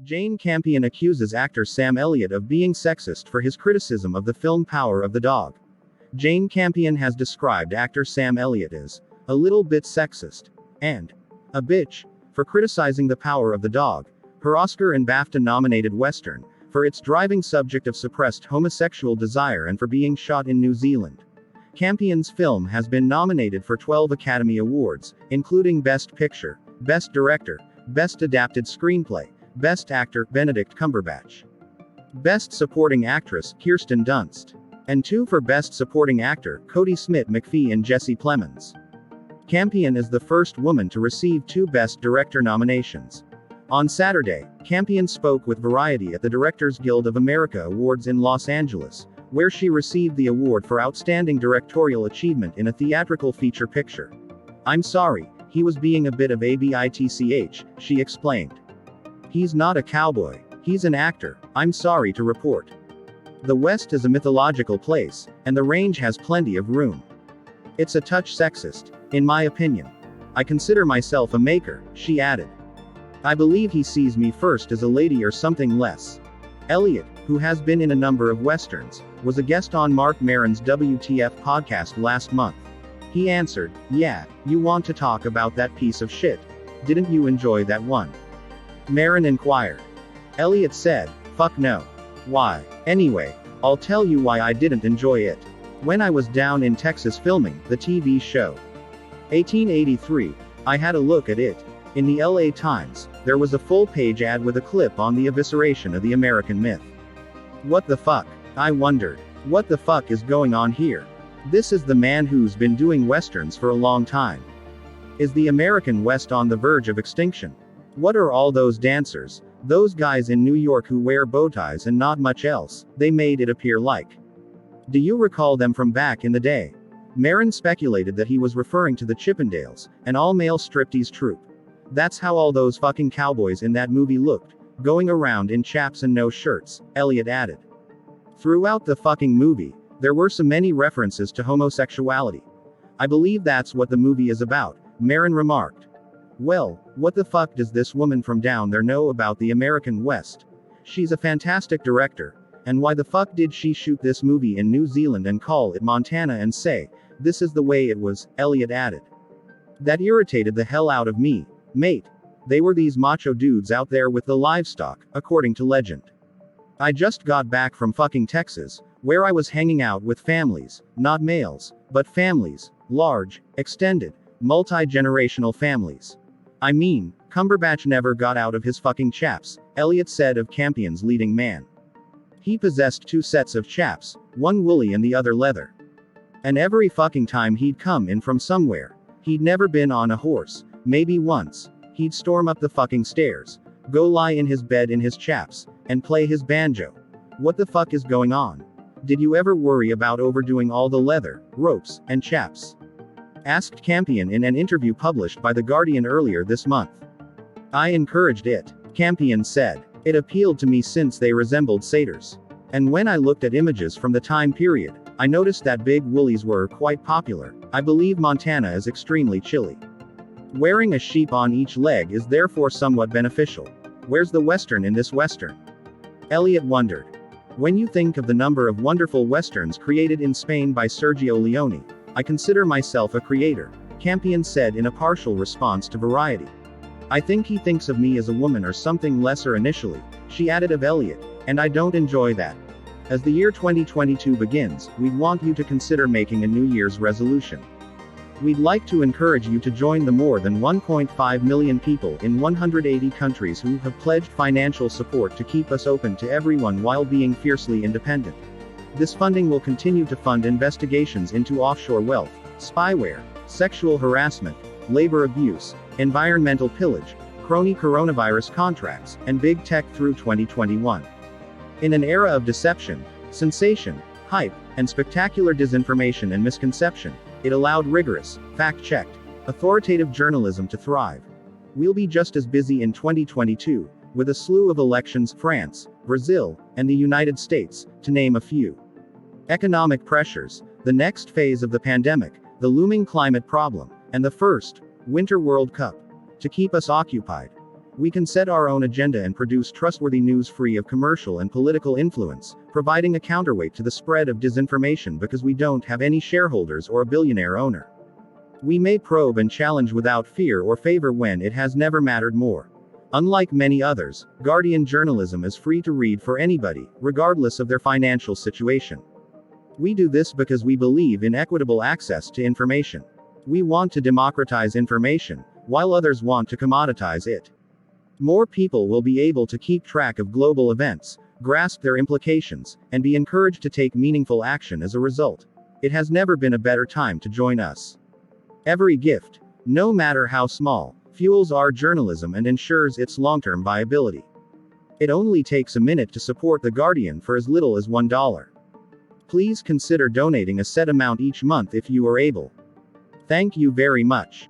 Jane Campion accuses actor Sam Elliott of being sexist for his criticism of the film Power of the Dog. Jane Campion has described actor Sam Elliott as a little bit sexist and a bitch for criticizing The Power of the Dog, her Oscar and BAFTA-nominated Western, for its driving subject of suppressed homosexual desire and for being shot in New Zealand. Campion's film has been nominated for 12 Academy Awards, including Best Picture, Best Director, Best Adapted Screenplay, Best Actor, Benedict Cumberbatch, Best Supporting Actress, Kirsten Dunst, and 2 for Best Supporting Actor, Cody Smith-McPhee and Jesse Plemons. Campion is the first woman to receive 2 Best Director nominations. On Saturday, Campion spoke with Variety at the Directors Guild of America Awards in Los Angeles, where she received the award for Outstanding Directorial Achievement in a Theatrical Feature Picture. "I'm sorry, he was being a bit of a bitch," she explained. "He's not a cowboy. He's an actor, I'm sorry to report. The West is a mythological place, and the range has plenty of room. It's a touch sexist, in my opinion. I consider myself a maker," she added. "I believe he sees me first as a lady or something less." Elliott, who has been in a number of westerns, was a guest on Marc Maron's WTF podcast last month. He answered, "Yeah, you want to talk about that piece of shit? Didn't you enjoy that one?" Maron inquired. Elliott said, "Fuck no. Why? Anyway, I'll tell you why I didn't enjoy it. When I was down in Texas filming the TV show 1883, I had a look at it. In the LA Times, there was a full-page ad with a clip on the evisceration of the American myth. What the fuck? I wondered. What the fuck is going on here? This is the man who's been doing westerns for a long time. Is the American West on the verge of extinction? What are all those dancers, those guys in New York who wear bow ties and not much else, they made it appear like? Do you recall them from back in the day?" Maron speculated that he was referring to the Chippendales, an all-male striptease troupe. "That's how all those fucking cowboys in that movie looked, going around in chaps and no shirts," Elliott added. "Throughout the fucking movie, there were so many references to homosexuality. I believe that's what the movie is about," Maron remarked. "Well, what the fuck does this woman from down there know about the American West? She's a fantastic director, and why the fuck did she shoot this movie in New Zealand and call it Montana and say, 'This is the way it was,'" Elliott added. "That irritated the hell out of me, mate. They were these macho dudes out there with the livestock, according to legend. I just got back from fucking Texas, where I was hanging out with families, not males, but families, large, extended, multi-generational families. I mean, Cumberbatch never got out of his fucking chaps," Elliott said of Campion's leading man. "He possessed 2 sets of chaps, one woolly and the other leather. And every fucking time he'd come in from somewhere, he'd never been on a horse, maybe once, he'd storm up the fucking stairs, go lie in his bed in his chaps, and play his banjo. What the fuck is going on? Did you ever worry about overdoing all the leather, ropes, and chaps?" asked Campion in an interview published by The Guardian earlier this month. "I encouraged it," Campion said. "It appealed to me since they resembled satyrs. And when I looked at images from the time period, I noticed that big woolies were quite popular. I believe Montana is extremely chilly. Wearing a sheep on each leg is therefore somewhat beneficial. Where's the Western in this Western?" Elliott wondered. "When you think of the number of wonderful Westerns created in Spain by Sergio Leone, I consider myself a creator," Campion said in a partial response to Variety. "I think he thinks of me as a woman or something lesser initially," she added of Elliott, "and I don't enjoy that. As the year 2022 begins, we'd want you to consider making a New Year's resolution. We'd like to encourage you to join the more than 1.5 million people in 180 countries who have pledged financial support to keep us open to everyone while being fiercely independent. This funding will continue to fund investigations into offshore wealth, spyware, sexual harassment, labor abuse, environmental pillage, crony coronavirus contracts, and big tech through 2021. In an era of deception, sensation, hype, and spectacular disinformation and misconception, it allowed rigorous, fact-checked, authoritative journalism to thrive. We'll be just as busy in 2022, with a slew of elections, France, Brazil, and the United States, to name a few. Economic pressures, the next phase of the pandemic, the looming climate problem, and the first Winter World Cup to keep us occupied. We can set our own agenda and produce trustworthy news free of commercial and political influence, providing a counterweight to the spread of disinformation because we don't have any shareholders or a billionaire owner. We may probe and challenge without fear or favor when it has never mattered more. Unlike many others, Guardian journalism is free to read for anybody, regardless of their financial situation. We do this because we believe in equitable access to information. We want to democratize information, while others want to commoditize it. More people will be able to keep track of global events, grasp their implications, and be encouraged to take meaningful action as a result. It has never been a better time to join us. Every gift, no matter how small, fuels our journalism and ensures its long-term viability. It only takes a minute to support The Guardian for as little as $1. Please consider donating a set amount each month if you are able. Thank you very much.